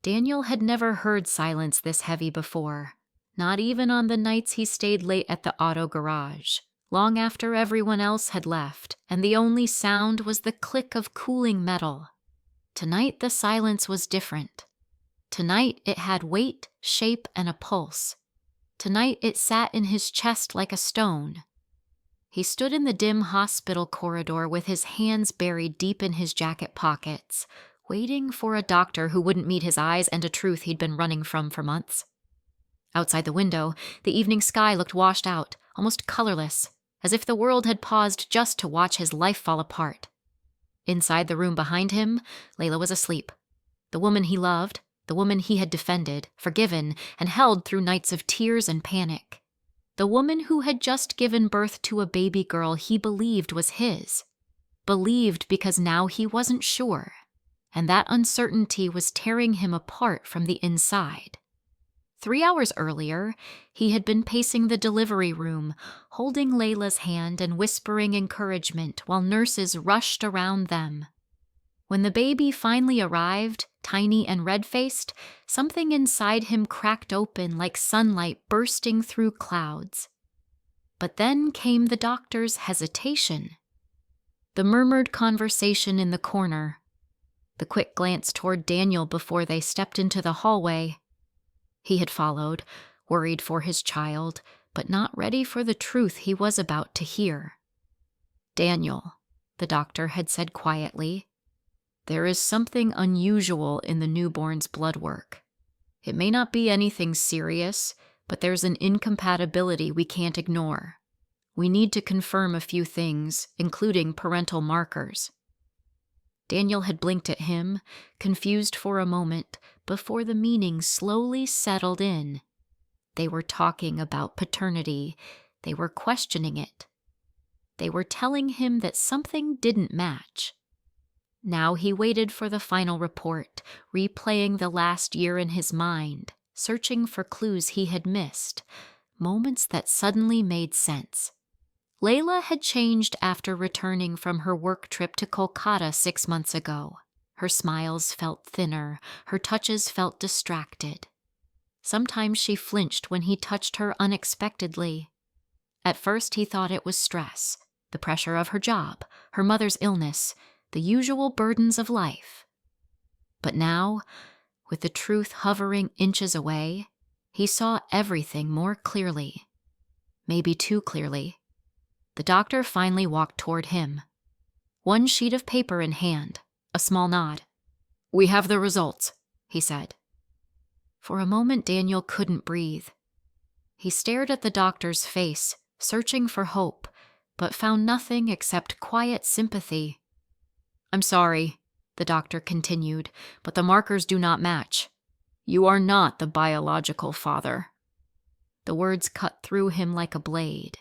Daniel had never heard silence this heavy before, not even on the nights he stayed late at the auto garage, long after everyone else had left, and the only sound was the click of cooling metal. Tonight the silence was different. Tonight it had weight, shape, and a pulse. Tonight it sat in his chest like a stone. He stood in the dim hospital corridor with his hands buried deep in his jacket pockets, waiting for a doctor who wouldn't meet his eyes and a truth he'd been running from for months. Outside the window, the evening sky looked washed out, almost colorless, as if the world had paused just to watch his life fall apart. Inside the room behind him, Layla was asleep. The woman he loved, the woman he had defended, forgiven, and held through nights of tears and panic. The woman who had just given birth to a baby girl he believed was his. Believed because now he wasn't sure, and that uncertainty was tearing him apart from the inside. 3 hours earlier, he had been pacing the delivery room, holding Layla's hand and whispering encouragement while nurses rushed around them. When the baby finally arrived, tiny and red-faced, something inside him cracked open like sunlight bursting through clouds. But then came the doctor's hesitation. The murmured conversation in the corner. The quick glance toward Daniel before they stepped into the hallway. He had followed, worried for his child, but not ready for the truth he was about to hear. "Daniel," the doctor had said quietly, "there is something unusual in the newborn's blood work. It may not be anything serious, but there's an incompatibility we can't ignore. We need to confirm a few things, including parental markers." Daniel had blinked at him, confused for a moment, before the meaning slowly settled in. They were talking about paternity. They were questioning it. They were telling him that something didn't match. Now he waited for the final report, replaying the last year in his mind, searching for clues he had missed, moments that suddenly made sense. Layla had changed after returning from her work trip to Kolkata 6 months ago. Her smiles felt thinner, her touches felt distracted. Sometimes she flinched when he touched her unexpectedly. At first he thought it was stress, the pressure of her job, her mother's illness, the usual burdens of life. But now, with the truth hovering inches away, he saw everything more clearly. Maybe too clearly. The doctor finally walked toward him. One sheet of paper in hand, a small nod. "We have the results," he said. For a moment, Daniel couldn't breathe. He stared at the doctor's face, searching for hope, but found nothing except quiet sympathy. "I'm sorry," the doctor continued, "but the markers do not match. You are not the biological father." The words cut through him like a blade.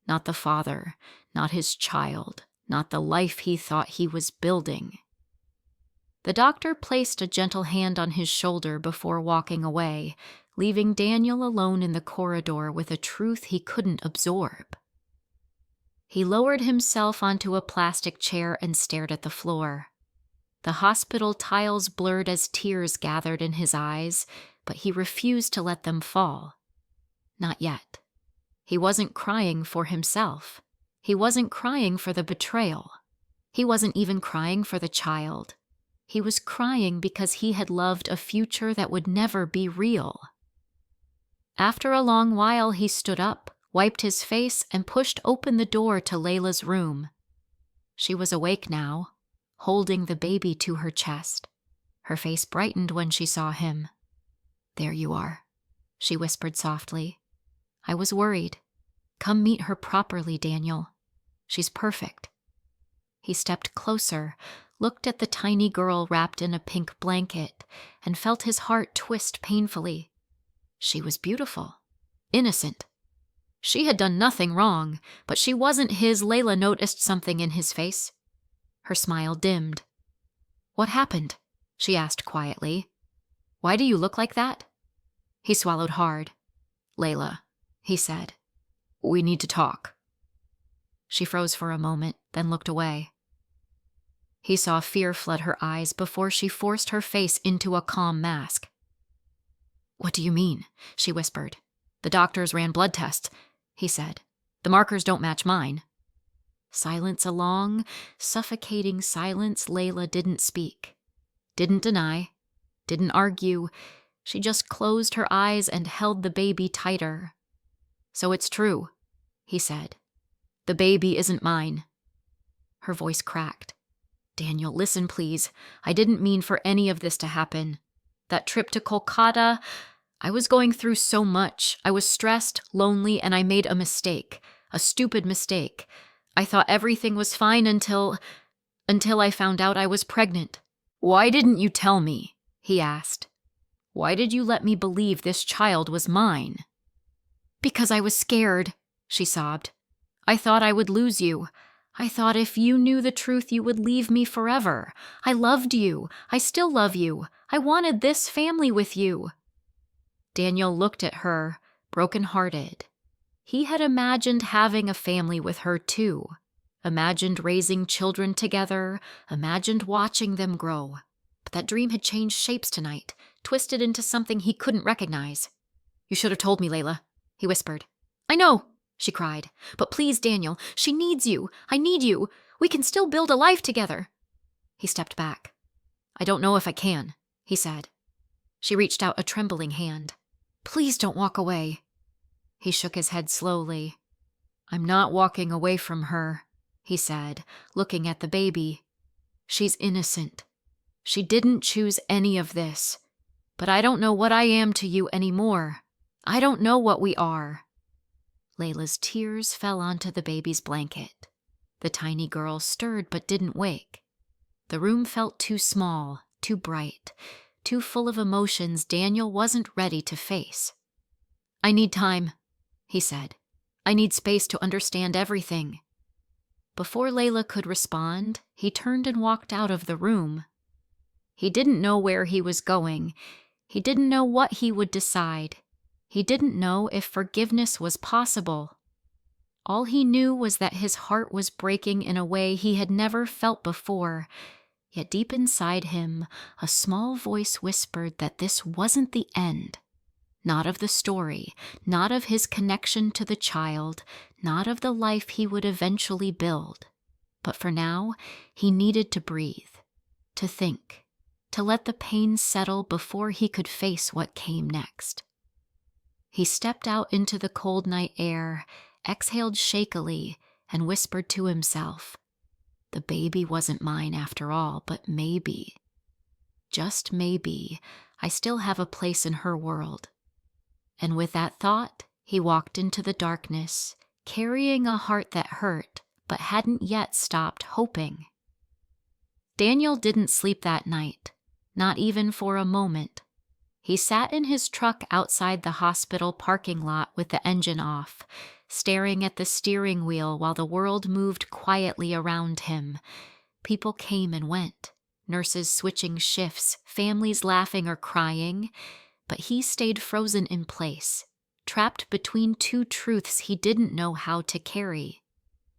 Not the father, not his child, not the life he thought he was building. The doctor placed a gentle hand on his shoulder before walking away, leaving Daniel alone in the corridor with a truth he couldn't absorb. He lowered himself onto a plastic chair and stared at the floor. The hospital tiles blurred as tears gathered in his eyes, but he refused to let them fall. Not yet. He wasn't crying for himself. He wasn't crying for the betrayal. He wasn't even crying for the child. He was crying because he had loved a future that would never be real. After a long while, he stood up, wiped his face, and pushed open the door to Layla's room. She was awake now, holding the baby to her chest. Her face brightened when she saw him. "There you are," she whispered softly. "I was worried. Come meet her properly, Daniel. She's perfect." He stepped closer, looked at the tiny girl wrapped in a pink blanket, and felt his heart twist painfully. She was beautiful, innocent. She had done nothing wrong, but she wasn't his. Layla noticed something in his face. Her smile dimmed. "What happened?" she asked quietly. "Why do you look like that?" He swallowed hard. "Layla," he said, "we need to talk." She froze for a moment, then looked away. He saw fear flood her eyes before she forced her face into a calm mask. "What do you mean?" she whispered. "The doctors ran blood tests," he said. "The markers don't match mine." Silence, a long, suffocating silence. Layla didn't speak, didn't deny, didn't argue. She just closed her eyes and held the baby tighter. "So it's true," he said. "The baby isn't mine." Her voice cracked. "Daniel, listen, please. I didn't mean for any of this to happen. That trip to Kolkata, I was going through so much. I was stressed, lonely, and I made a mistake. A stupid mistake. I thought everything was fine until I found out I was pregnant." "Why didn't you tell me?" he asked. "Why did you let me believe this child was mine?" "Because I was scared," she sobbed. "I thought I would lose you. I thought if you knew the truth, you would leave me forever. I loved you. I still love you. I wanted this family with you." Daniel looked at her, broken-hearted. He had imagined having a family with her, too. Imagined raising children together, imagined watching them grow. But that dream had changed shapes tonight, twisted into something he couldn't recognize. "You should have told me, Layla," he whispered. "I know," she cried. "But please, Daniel, she needs you. I need you. We can still build a life together." He stepped back. "I don't know if I can," he said. She reached out a trembling hand. "Please don't walk away." He shook his head slowly. "I'm not walking away from her," he said, looking at the baby. "She's innocent. She didn't choose any of this. But I don't know what I am to you anymore. I don't know what we are." Layla's tears fell onto the baby's blanket. The tiny girl stirred but didn't wake. The room felt too small, too bright, too full of emotions Daniel wasn't ready to face. "I need time," he said. "I need space to understand everything." Before Layla could respond, he turned and walked out of the room. He didn't know where he was going. He didn't know what he would decide. He didn't know if forgiveness was possible. All he knew was that his heart was breaking in a way he had never felt before. Yet deep inside him, a small voice whispered that this wasn't the end. Not of the story, not of his connection to the child, not of the life he would eventually build. But for now, he needed to breathe, to think, to let the pain settle before he could face what came next. He stepped out into the cold night air, exhaled shakily, and whispered to himself, "The baby wasn't mine after all, but maybe, just maybe, I still have a place in her world." And with that thought, he walked into the darkness, carrying a heart that hurt, but hadn't yet stopped hoping. Daniel didn't sleep that night, not even for a moment. He sat in his truck outside the hospital parking lot with the engine off, staring at the steering wheel while the world moved quietly around him. People came and went, nurses switching shifts, families laughing or crying, but he stayed frozen in place, trapped between two truths he didn't know how to carry.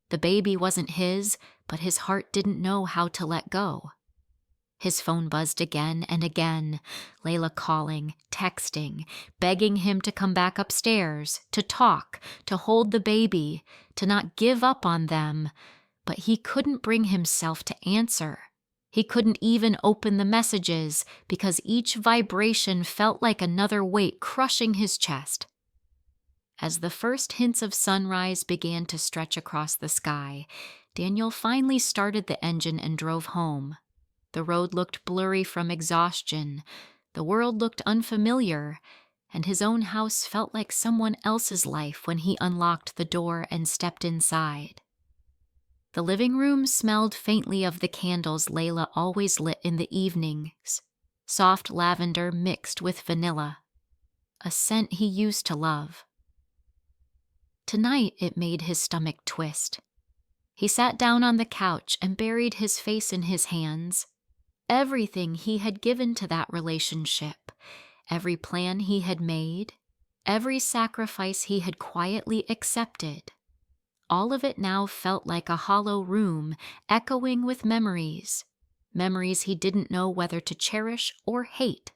The baby wasn't his, but his heart didn't know how to let go. His phone buzzed again and again, Layla calling, texting, begging him to come back upstairs, to talk, to hold the baby, to not give up on them. But he couldn't bring himself to answer. He couldn't even open the messages because each vibration felt like another weight crushing his chest. As the first hints of sunrise began to stretch across the sky, Daniel finally started the engine and drove home. The road looked blurry from exhaustion, the world looked unfamiliar, and his own house felt like someone else's life when he unlocked the door and stepped inside. The living room smelled faintly of the candles Layla always lit in the evenings, soft lavender mixed with vanilla, a scent he used to love. Tonight it made his stomach twist. He sat down on the couch and buried his face in his hands. Everything he had given to that relationship, every plan he had made, every sacrifice he had quietly accepted, all of it now felt like a hollow room echoing with memories, memories he didn't know whether to cherish or hate.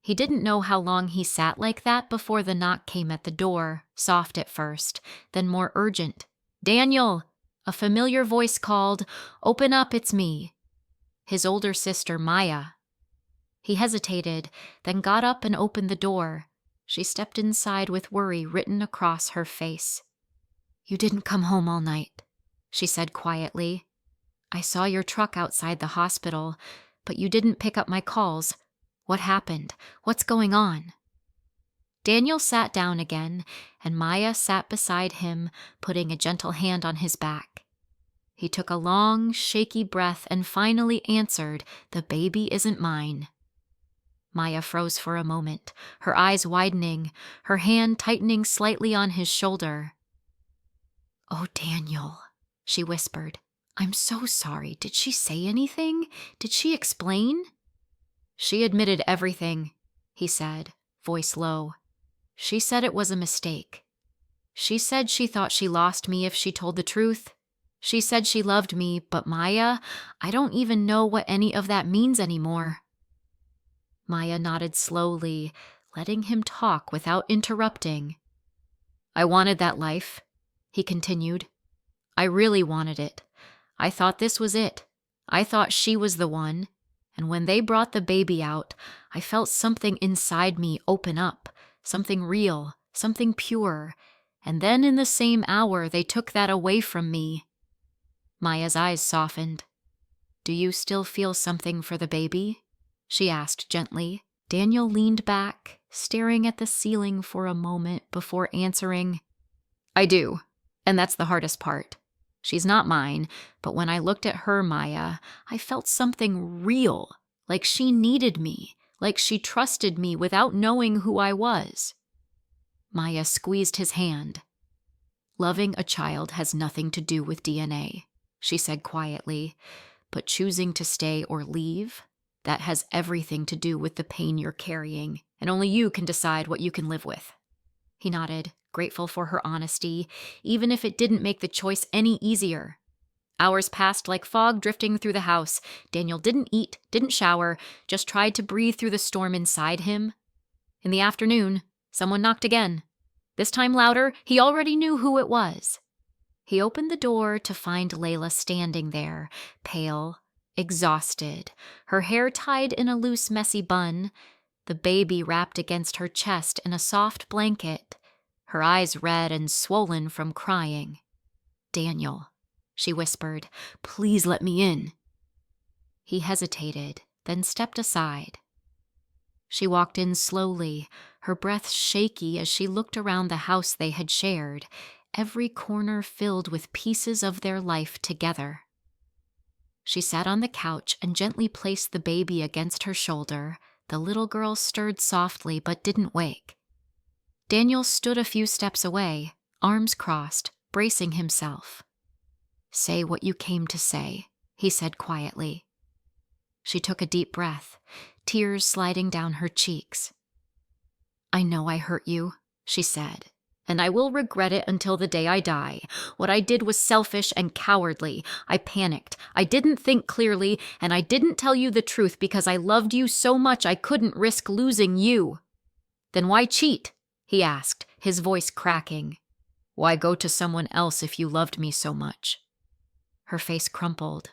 He didn't know how long he sat like that before the knock came at the door, soft at first, then more urgent. "Daniel!" A familiar voice called, "Open up, it's me." His older sister, Maya. He hesitated, then got up and opened the door. She stepped inside with worry written across her face. "You didn't come home all night," she said quietly. "I saw your truck outside the hospital, but you didn't pick up my calls. What happened? What's going on?" Daniel sat down again, and Maya sat beside him, putting a gentle hand on his back. He took a long, shaky breath and finally answered, "The baby isn't mine." Maya froze for a moment, her eyes widening, her hand tightening slightly on his shoulder. "Oh, Daniel," she whispered. "I'm so sorry. Did she say anything? Did she explain?" "She admitted everything," he said, voice low. "She said it was a mistake. She said she thought she lost me if she told the truth. She said she loved me, but Maya, I don't even know what any of that means anymore." Maya nodded slowly, letting him talk without interrupting. "I wanted that life," he continued. "I really wanted it. I thought this was it. I thought she was the one. And when they brought the baby out, I felt something inside me open up, something real, something pure. And then in the same hour, they took that away from me." Maya's eyes softened. "Do you still feel something for the baby?" she asked gently. Daniel leaned back, staring at the ceiling for a moment before answering, "I do, and that's the hardest part. She's not mine, but when I looked at her, Maya, I felt something real, like she needed me, like she trusted me without knowing who I was." Maya squeezed his hand. "Loving a child has nothing to do with DNA," she said quietly, "but choosing to stay or leave, that has everything to do with the pain you're carrying, and only you can decide what you can live with." He nodded, grateful for her honesty, even if it didn't make the choice any easier. Hours passed like fog drifting through the house. Daniel didn't eat, didn't shower, just tried to breathe through the storm inside him. In the afternoon, someone knocked again. This time louder, he already knew who it was. He opened the door to find Layla standing there, pale, exhausted, her hair tied in a loose, messy bun, the baby wrapped against her chest in a soft blanket, her eyes red and swollen from crying. "Daniel," she whispered, "please let me in." He hesitated, then stepped aside. She walked in slowly, her breath shaky as she looked around the house they had shared, every corner filled with pieces of their life together. She sat on the couch and gently placed the baby against her shoulder. The little girl stirred softly but didn't wake. Daniel stood a few steps away, arms crossed, bracing himself. "Say what you came to say," he said quietly. She took a deep breath, tears sliding down her cheeks. "I know I hurt you," she said, "and I will regret it until the day I die. What I did was selfish and cowardly. I panicked. I didn't think clearly, and I didn't tell you the truth because I loved you so much I couldn't risk losing you." "Then why cheat?" he asked, his voice cracking. "Why go to someone else if you loved me so much?" Her face crumpled.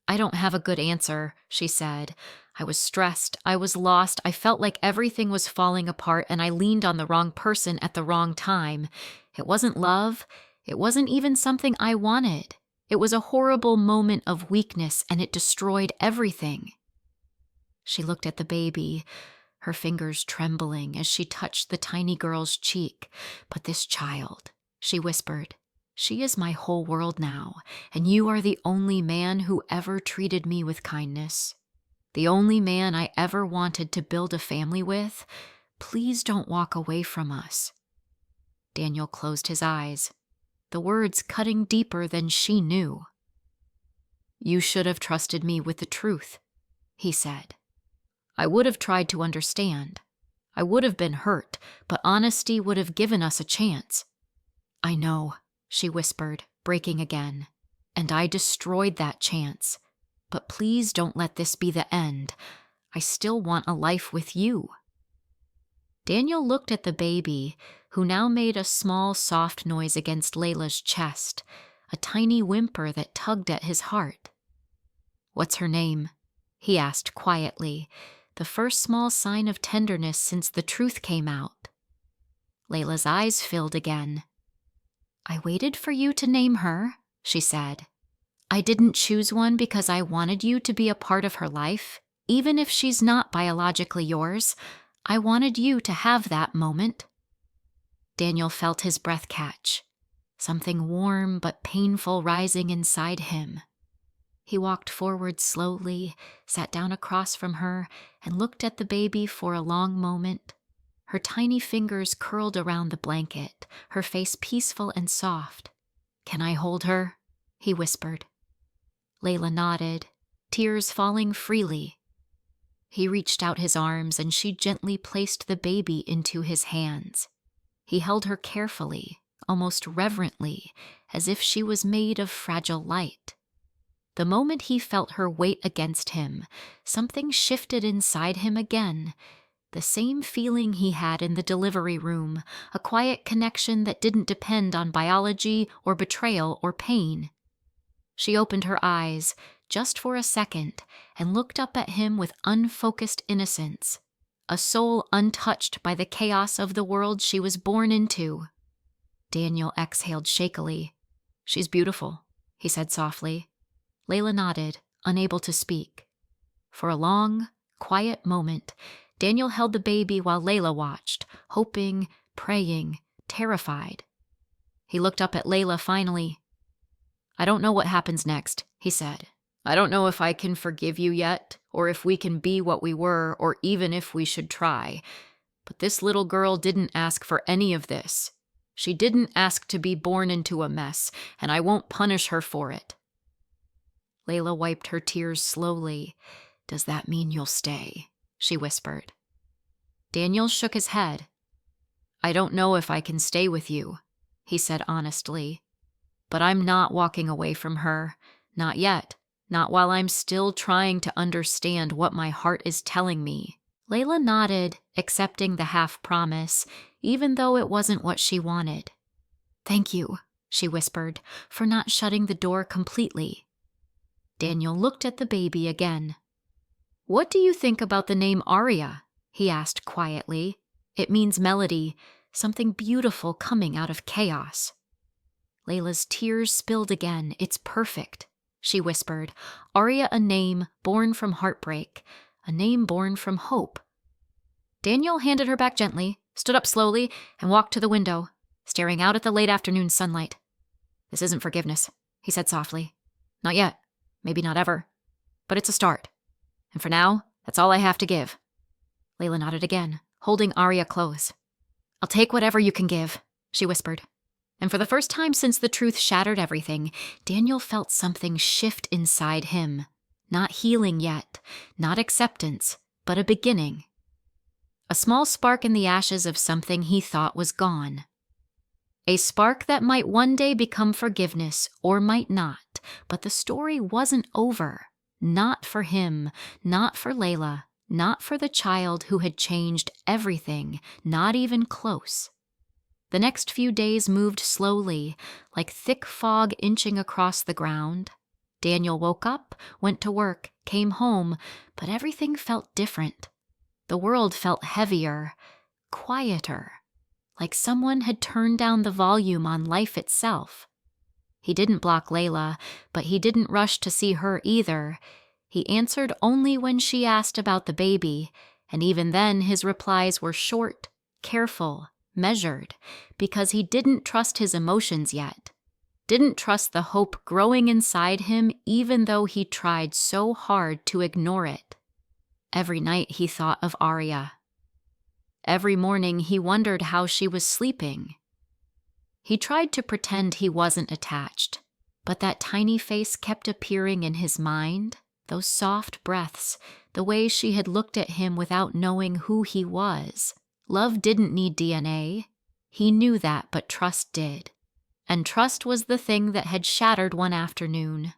"I don't have a good answer," she said. "I was stressed. I was lost. I felt like everything was falling apart, and I leaned on the wrong person at the wrong time. It wasn't love. It wasn't even something I wanted. It was a horrible moment of weakness, and it destroyed everything." She looked at the baby, her fingers trembling as she touched the tiny girl's cheek. "But this child," she whispered, "she is my whole world now, and you are the only man who ever treated me with kindness. The only man I ever wanted to build a family with. Please don't walk away from us." Daniel closed his eyes, the words cutting deeper than she knew. "You should have trusted me with the truth," he said. "I would have tried to understand. I would have been hurt, but honesty would have given us a chance." "I know," she whispered, breaking again. "And I destroyed that chance. But please don't let this be the end. I still want a life with you." Daniel looked at the baby, who now made a small, soft noise against Layla's chest, a tiny whimper that tugged at his heart. "What's her name?" he asked quietly, the first small sign of tenderness since the truth came out. Layla's eyes filled again. "I waited for you to name her," she said. "I didn't choose one because I wanted you to be a part of her life, even if she's not biologically yours. I wanted you to have that moment." Daniel felt his breath catch, something warm but painful rising inside him. He walked forward slowly, sat down across from her, and looked at the baby for a long moment. Her tiny fingers curled around the blanket, her face peaceful and soft. "Can I hold her?" he whispered. Layla nodded, tears falling freely. He reached out his arms and she gently placed the baby into his hands. He held her carefully, almost reverently, as if she was made of fragile light. The moment he felt her weight against him, something shifted inside him again. The same feeling he had in the delivery room, a quiet connection that didn't depend on biology or betrayal or pain. She opened her eyes, just for a second, and looked up at him with unfocused innocence, a soul untouched by the chaos of the world she was born into. Daniel exhaled shakily. "She's beautiful," he said softly. Layla nodded, unable to speak. For a long, quiet moment, Daniel held the baby while Layla watched, hoping, praying, terrified. He looked up at Layla finally. "I don't know what happens next," he said. "I don't know if I can forgive you yet, or if we can be what we were, or even if we should try. But this little girl didn't ask for any of this. She didn't ask to be born into a mess, and I won't punish her for it." Layla wiped her tears slowly. "Does that mean you'll stay?" she whispered. Daniel shook his head. "I don't know if I can stay with you," he said honestly. "But I'm not walking away from her. Not yet. Not while I'm still trying to understand what my heart is telling me." Layla nodded, accepting the half-promise, even though it wasn't what she wanted. "Thank you," she whispered, "for not shutting the door completely." Daniel looked at the baby again. "What do you think about the name Aria?" he asked quietly. "It means melody, something beautiful coming out of chaos." Layla's tears spilled again. "It's perfect," she whispered. "Aria, a name born from heartbreak, a name born from hope." Daniel handed her back gently, stood up slowly, and walked to the window, staring out at the late afternoon sunlight. "This isn't forgiveness," he said softly. "Not yet. Maybe not ever. But it's a start. And for now, that's all I have to give." Layla nodded again, holding Aria close. "I'll take whatever you can give," she whispered. And for the first time since the truth shattered everything, Daniel felt something shift inside him. Not healing yet, not acceptance, but a beginning. A small spark in the ashes of something he thought was gone. A spark that might one day become forgiveness, or might not, but the story wasn't over. Not for him, not for Layla, not for the child who had changed everything, not even close. The next few days moved slowly, like thick fog inching across the ground. Daniel woke up, went to work, came home, but everything felt different. The world felt heavier, quieter, like someone had turned down the volume on life itself. He didn't block Layla, but he didn't rush to see her either. He answered only when she asked about the baby, and even then his replies were short, careful, measured, because he didn't trust his emotions yet. Didn't trust the hope growing inside him even though he tried so hard to ignore it. Every night he thought of Aria. Every morning he wondered how she was sleeping. He tried to pretend he wasn't attached, but that tiny face kept appearing in his mind, those soft breaths, the way she had looked at him without knowing who he was. Love didn't need DNA. He knew that, but trust did. And trust was the thing that had shattered one afternoon.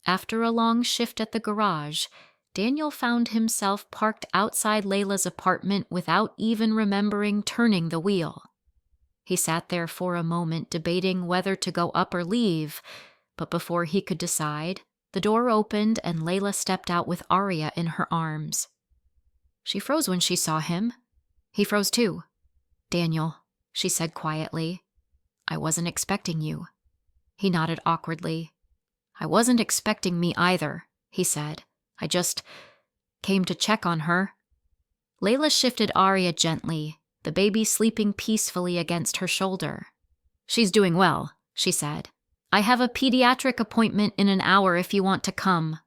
After a long shift at the garage, Daniel found himself parked outside Layla's apartment without even remembering turning the wheel. He sat there for a moment debating whether to go up or leave, but before he could decide, the door opened and Layla stepped out with Arya in her arms. She froze when she saw him. He froze too. "Daniel," she said quietly, "I wasn't expecting you." He nodded awkwardly. "I wasn't expecting me either," he said. "I just came to check on her." Layla shifted Arya gently, the baby sleeping peacefully against her shoulder. "She's doing well," she said. "I have a pediatric appointment in an hour if you want to come."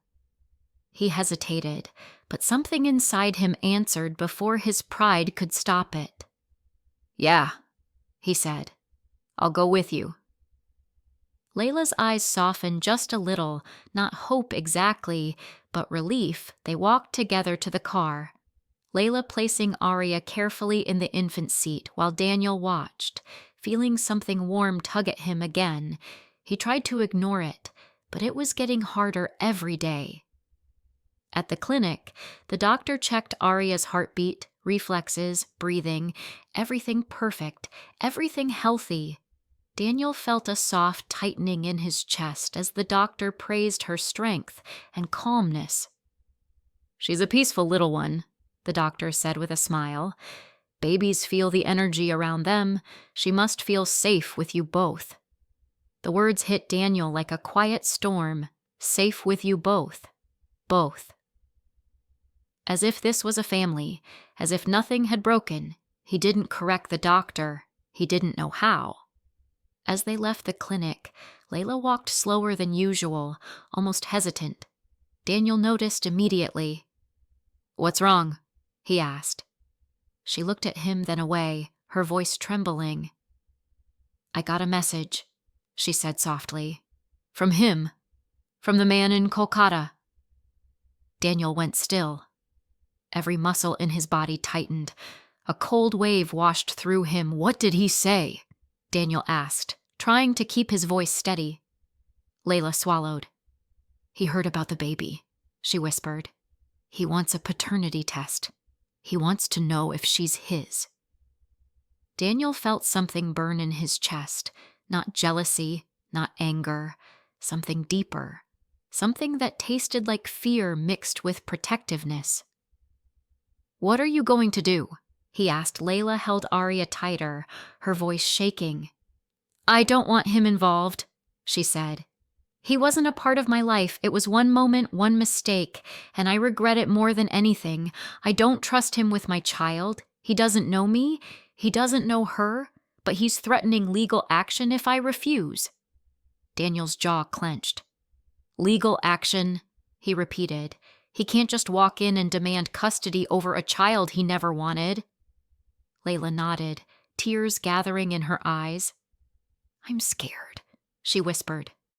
He hesitated, but something inside him answered before his pride could stop it. "Yeah," he said. "I'll go with you." Layla's eyes softened just a little, not hope exactly, but relief. They walked together to the car, Layla placing Arya carefully in the infant seat while Daniel watched, feeling something warm tug at him again. He tried to ignore it, but it was getting harder every day. At the clinic, the doctor checked Arya's heartbeat, reflexes, breathing, everything perfect, everything healthy. Daniel felt a soft tightening in his chest as the doctor praised her strength and calmness. "She's a peaceful little one," the doctor said with a smile. "Babies feel the energy around them. She must feel safe with you both." The words hit Daniel like a quiet storm. Safe with you both. Both. As if this was a family, as if nothing had broken, he didn't correct the doctor. He didn't know how. As they left the clinic, Layla walked slower than usual, almost hesitant. Daniel noticed immediately. "What's wrong?" he asked. She looked at him, then away, her voice trembling. "I got a message," she said softly. "From him. From the man in Kolkata." Daniel went still. Every muscle in his body tightened. A cold wave washed through him. "What did he say?" Daniel asked, trying to keep his voice steady. Layla swallowed. "He heard about the baby," she whispered. "He wants a paternity test. He wants to know if she's his." Daniel felt something burn in his chest, not jealousy, not anger, something deeper, something that tasted like fear mixed with protectiveness. "What are you going to do?" he asked. Layla held Arya tighter, her voice shaking. "I don't want him involved," she said. "He wasn't a part of my life. It was one moment, one mistake, and I regret it more than anything. I don't trust him with my child. He doesn't know me. He doesn't know her, but he's threatening legal action if I refuse." Daniel's jaw clenched. "Legal action," he repeated. "He can't just walk in and demand custody over a child he never wanted." Layla nodded, tears gathering in her eyes. "I'm scared," she whispered.